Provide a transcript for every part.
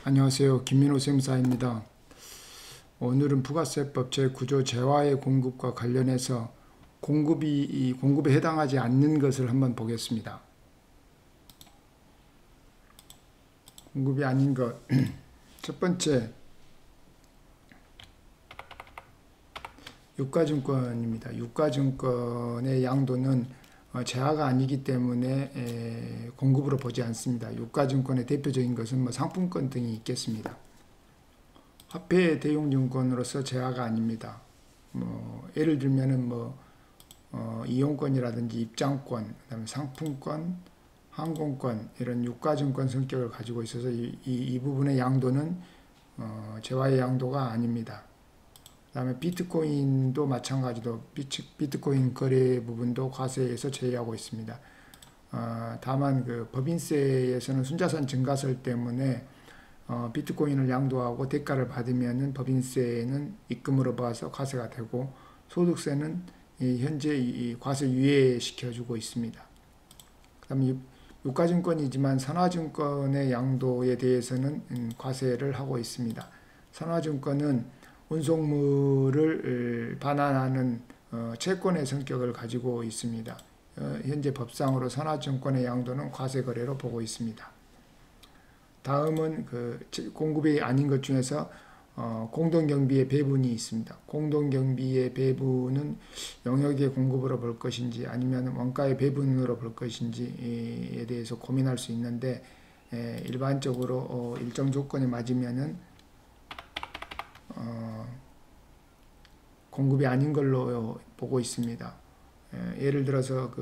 안녕하세요. 김민호 쌤사입니다. 오늘은 부가세법 제9조 재화의 공급과 관련해서 공급에 해당하지 않는 것을 한번 보겠습니다. 공급이 아닌 것. 첫 번째, 유가증권입니다. 유가증권의 양도는 재화가 아니기 때문에 공급으로 보지 않습니다. 유가증권의 대표적인 것은 상품권 등이 있겠습니다. 화폐 대용증권으로서 재화가 아닙니다. 예를 들면은 이용권이라든지 입장권, 그다음에 상품권, 항공권 이런 유가증권 성격을 가지고 있어서 이 부분의 양도는 재화의 양도가 아닙니다. 그다음에 비트코인도 마찬가지로 비트코인 거래 부분도 과세에서 제외하고 있습니다. 다만 그 법인세에서는 순자산 증가설 때문에 비트코인을 양도하고 대가를 받으면은 법인세는 입금으로 봐서 과세가 되고 소득세는 현재 이 과세 유예시켜주고 있습니다. 그다음에 유가증권이지만 선화증권의 양도에 대해서는 과세를 하고 있습니다. 선화증권은 운송물을 반환하는 채권의 성격을 가지고 있습니다. 현재 법상으로 선화증권의 양도는 과세거래로 보고 있습니다. 다음은 공급이 아닌 것 중에서 공동경비의 배분이 있습니다. 공동경비의 배분은 영역의 공급으로 볼 것인지 아니면 원가의 배분으로 볼 것인지에 대해서 고민할 수 있는데 일반적으로 일정 조건이 맞으면은 공급이 아닌 걸로 보고 있습니다. 예를 들어서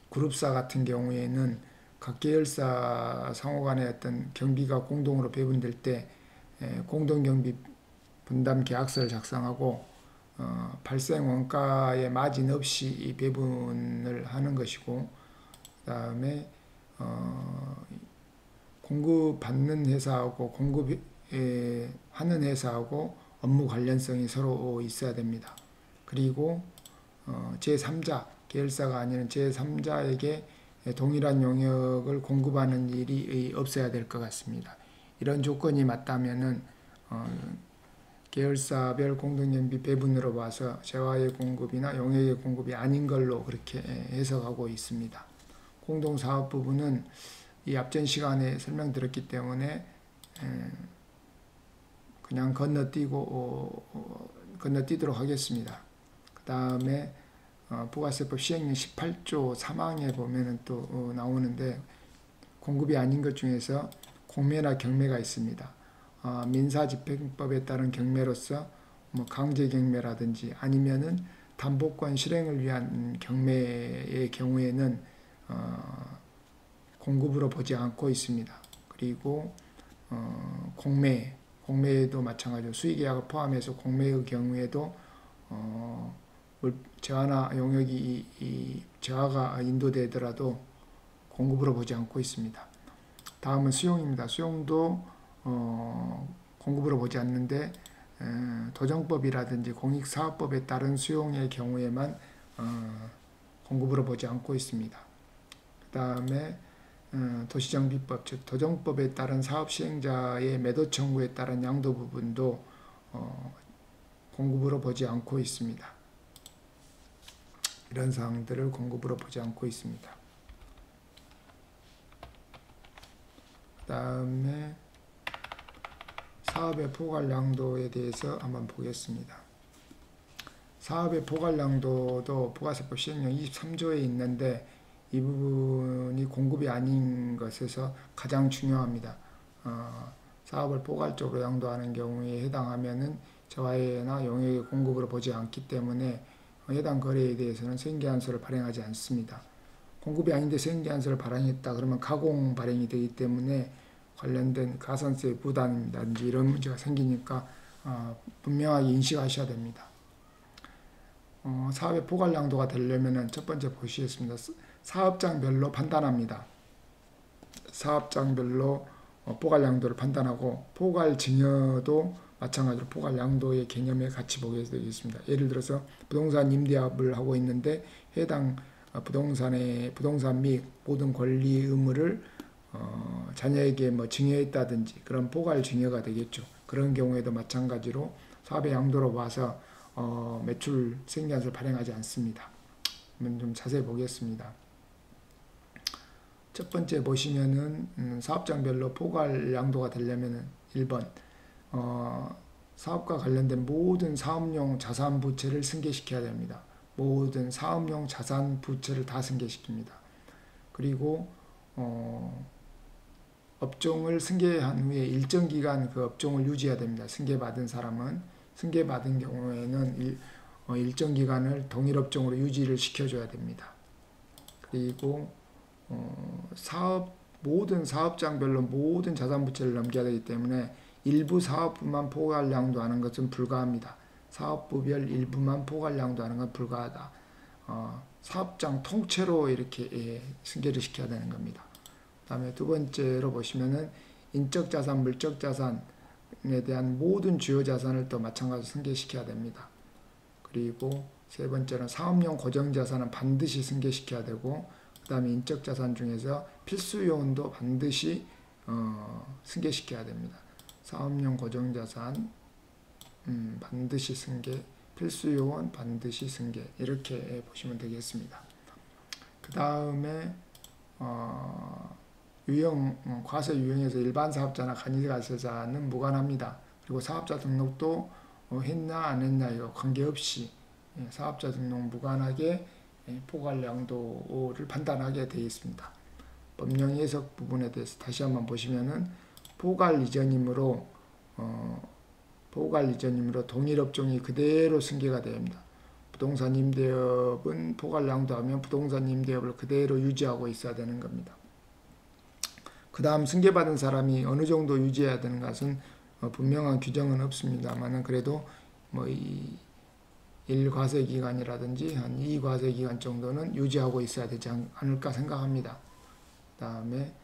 그룹사 같은 경우에는 각 계열사 상호간의 어떤 경비가 공동으로 배분될 때 공동경비 분담 계약서를 작성하고 발생 원가의 마진 없이 이 배분을 하는 것이고, 그 다음에 공급받는 회사하고 공급하는 회사하고 업무 관련성이 서로 있어야 됩니다. 그리고 제3자, 계열사가 아닌 제3자에게 동일한 용역을 공급하는 일이 없어야 될 것 같습니다. 이런 조건이 맞다면은 계열사별 공동경비 배분으로 봐서 재화의 공급이나 용역의 공급이 아닌 걸로 그렇게 해석하고 있습니다. 공동사업 부분은 이 앞전 시간에 설명드렸기 때문에 그냥 건너뛰도록 하겠습니다. 그 다음에 부가세법 시행령 18조 3항에 보면은 또 나오는데, 공급이 아닌 것 중에서 공매나 경매가 있습니다. 민사집행법에 따른 경매로서 강제경매라든지 아니면은 담보권 실행을 위한 경매의 경우에는 공급으로 보지 않고 있습니다. 그리고 공매도 마찬가지로 수의계약을 포함해서 공매의 경우에도 재화나 용역이 재화가 인도되더라도 공급으로 보지 않고 있습니다. 다음은 수용입니다. 수용도 공급으로 보지 않는데 도정법이라든지 공익사업법에 따른 수용의 경우에만 공급으로 보지 않고 있습니다. 그 다음에 도시정비법, 즉 도정법에 따른 사업시행자의 매도 청구에 따른 양도 부분도 공급으로 보지 않고 있습니다. 이런 사항들을 공급으로 보지 않고 있습니다. 그 다음에 사업의 포괄양도에 대해서 한번 보겠습니다. 사업의 포괄양도도 부가세법 시행령 23조에 있는데 이 부분이 공급이 아닌 것에서 가장 중요합니다. 사업을 포괄적으로 양도하는 경우에 해당하면은 재화나 용역의 공급으로 보지 않기 때문에 해당 거래에 대해서는 생계한서를 발행하지 않습니다. 공급이 아닌데 생계한서를 발행했다 그러면 가공 발행이 되기 때문에 관련된 가산세 부담이라든지 이런 문제가 생기니까 분명하게 인식하셔야 됩니다. 사업의 포괄양도가 되려면 첫 번째 보시겠습니다. 사업장별로 판단합니다. 사업장별로 포괄양도를 판단하고 포괄증여도 마찬가지로 포괄양도의 개념에 같이 보게 되겠습니다. 예를 들어서 부동산 임대업을 하고 있는데 해당 부동산 및 모든 권리 의무를 자녀에게 뭐 증여했다든지 그런 포괄 증여가 되겠죠. 그런 경우에도 마찬가지로 사업의 양도로 봐서 매출 생계한서를 발행하지 않습니다. 한번 좀 자세히 보겠습니다. 첫 번째 보시면은 사업장별로 포괄 양도가 되려면은 1번 사업과 관련된 모든 사업용 자산 부채를 승계시켜야 됩니다. 모든 사업용 자산 부채를 다 승계시킵니다. 그리고 업종을 승계한 후에 일정 기간 그 업종을 유지해야 됩니다. 승계받은 사람은 승계받은 경우에는 일정 기간을 동일 업종으로 유지를 시켜줘야 됩니다. 그리고 모든 사업장별로 모든 자산 부채를 넘겨야 되기 때문에 일부 사업부만 포괄 양도하는 것은 불가합니다. 사업부별 일부만 포괄 양도하는 건 불가하다. 사업장 통째로 이렇게 승계를 시켜야 되는 겁니다. 그 다음에 두 번째로 보시면은 인적 자산, 물적 자산에 대한 모든 주요 자산을 또 마찬가지로 승계시켜야 됩니다. 그리고 세 번째는 사업용 고정 자산은 반드시 승계시켜야 되고, 그 다음에 인적 자산 중에서 필수 요원도 반드시 승계시켜야 됩니다. 사업용 고정 자산 반드시 승계, 필수 요원 반드시 승계, 이렇게 보시면 되겠습니다. 그 다음에 과세 유형에서 일반 사업자나 간이가세자는 무관합니다. 그리고 사업자 등록도 했나 안 했나 이거 관계없이 사업자 등록 무관하게 포괄 양도를 판단하게 되어 있습니다. 법령 해석 부분에 대해서 다시 한번 보시면은 포괄 이전이므로 동일 업종이 그대로 승계가 됩니다. 부동산 임대업은 포괄 양도하면 부동산 임대업을 그대로 유지하고 있어야 되는 겁니다. 그 다음 승계받은 사람이 어느 정도 유지해야 되는 것은 분명한 규정은 없습니다만은 그래도 뭐 1과세기간이라든지 한 2과세기간 정도는 유지하고 있어야 되지 않을까 생각합니다. 그 다음에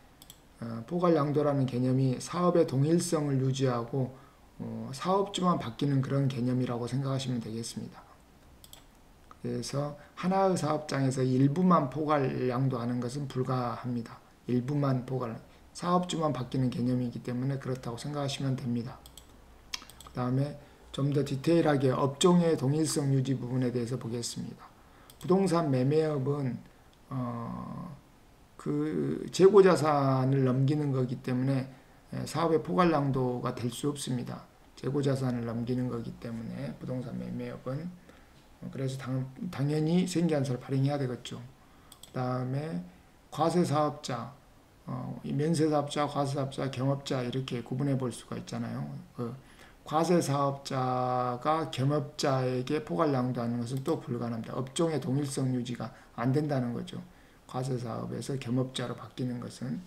포괄 양도라는 개념이 사업의 동일성을 유지하고 사업주만 바뀌는 그런 개념이라고 생각하시면 되겠습니다. 그래서 하나의 사업장에서 일부만 포괄 양도하는 것은 불가합니다. 일부만 사업주만 바뀌는 개념이기 때문에 그렇다고 생각하시면 됩니다. 그 다음에 좀 더 디테일하게 업종의 동일성 유지 부분에 대해서 보겠습니다. 부동산 매매업은 그 재고자산을 넘기는 거기 때문에 사업의 포괄 양도가 될 수 없습니다. 재고자산을 넘기는 거기 때문에 부동산 매매업은 그래서 당연히 생계한서를 발행해야 되겠죠. 그 다음에 과세사업자, 면세사업자, 과세사업자, 겸업자 이렇게 구분해 볼 수가 있잖아요. 과세사업자가 겸업자에게 포괄 양도하는 것은 또 불가능합니다. 업종의 동일성 유지가 안 된다는 거죠. 과세사업에서 겸업자로 바뀌는 것은.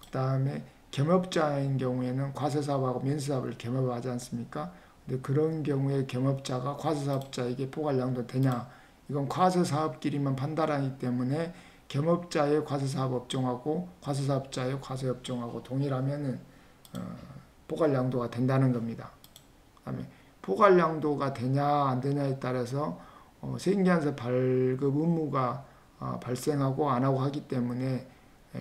그 다음에 겸업자인 경우에는 과세사업하고 면세사업을 겸업하지 않습니까? 근데 그런 경우에 겸업자가 과세사업자에게 포괄 양도 되냐? 이건 과세사업끼리만 판단하기 때문에 겸업자의 과세사업 업종하고 과세사업자의 과세업종하고 동일하면은 포괄 양도가 된다는 겁니다. 그다음에 포괄 양도가 되냐 안 되냐에 따라서 생계한서 발급 의무가 발생하고 안 하고 하기 때문에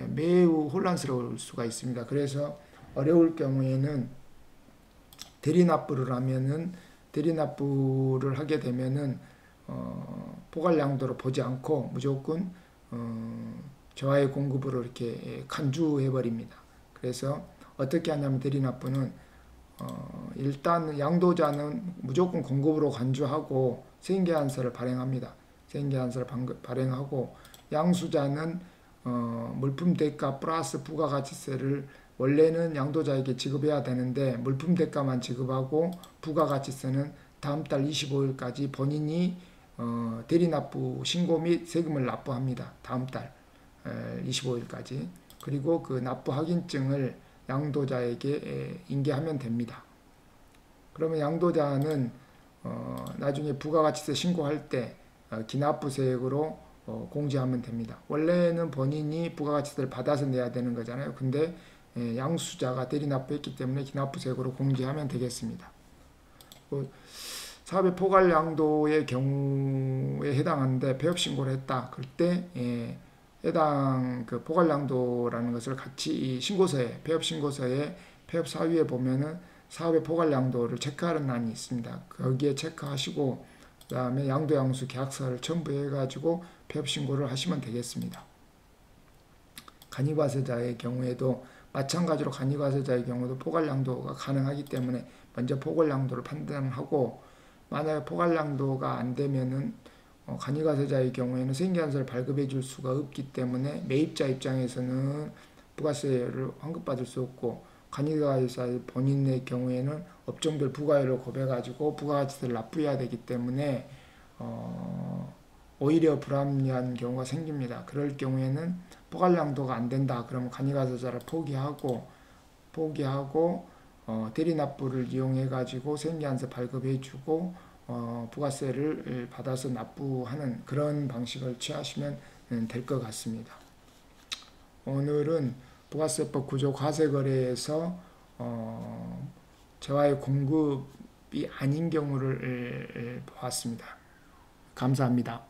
매우 혼란스러울 수가 있습니다. 그래서 어려울 경우에는 대리납부를 하게 되면은 포괄 양도로 보지 않고 무조건 저하의 공급으로 이렇게 간주해 버립니다. 그래서 어떻게 하냐면 대리납부는 일단 양도자는 무조건 공급으로 간주하고 생계한서를 발행합니다. 생계한서를 발행하고 양수자는 물품 대가 플러스 부가가치세를 원래는 양도자에게 지급해야 되는데 물품 대가만 지급하고 부가가치세는 다음 달 25일까지 본인이 대리납부 신고 및 세금을 납부합니다. 다음 달 25일까지. 그리고 그 납부 확인증을 양도자에게 인계하면 됩니다. 그러면 양도자는 나중에 부가가치세 신고할 때 기납부세액으로 공제하면 됩니다. 원래는 본인이 부가가치세를 받아서 내야 되는 거잖아요. 근데 양수자가 대리납부했기 때문에 기납부세액으로 공제하면 되겠습니다. 사업의 포괄 양도의 경우에 해당하는데 폐업신고를 했다. 그때 해당 그 포괄량도라는 것을 같이 이 신고서에, 폐업 신고서에 폐업 사유에 보면은 사업의 포괄량도를 체크하는欄이 있습니다. 거기에 체크하시고 그 다음에 양도양수 계약서를 첨부해가지고 폐업 신고를 하시면 되겠습니다. 간이과세자의 경우에도 마찬가지로 간이과세자의 경우도 포괄량도가 가능하기 때문에 먼저 포괄량도를 판단하고, 만약에 포괄량도가 안 되면은 간이과세자의 경우에는 생계환수를 발급해 줄 수가 없기 때문에 매입자 입장에서는 부가세를 환급받을 수 없고, 간이과세자 본인의 경우에는 업종별 부가율을 곱해가지고 부가가치세를 납부해야 되기 때문에 오히려 불합리한 경우가 생깁니다. 그럴 경우에는 포괄량도가 안 된다 그러면 간이과세자를 포기하고 대리납부를 이용해 가지고 생계환수 발급해 주고 부가세를 받아서 납부하는 그런 방식을 취하시면 될 것 같습니다. 오늘은 부가세법 구조 과세거래에서 재화의 공급이 아닌 경우를 보았습니다. 감사합니다.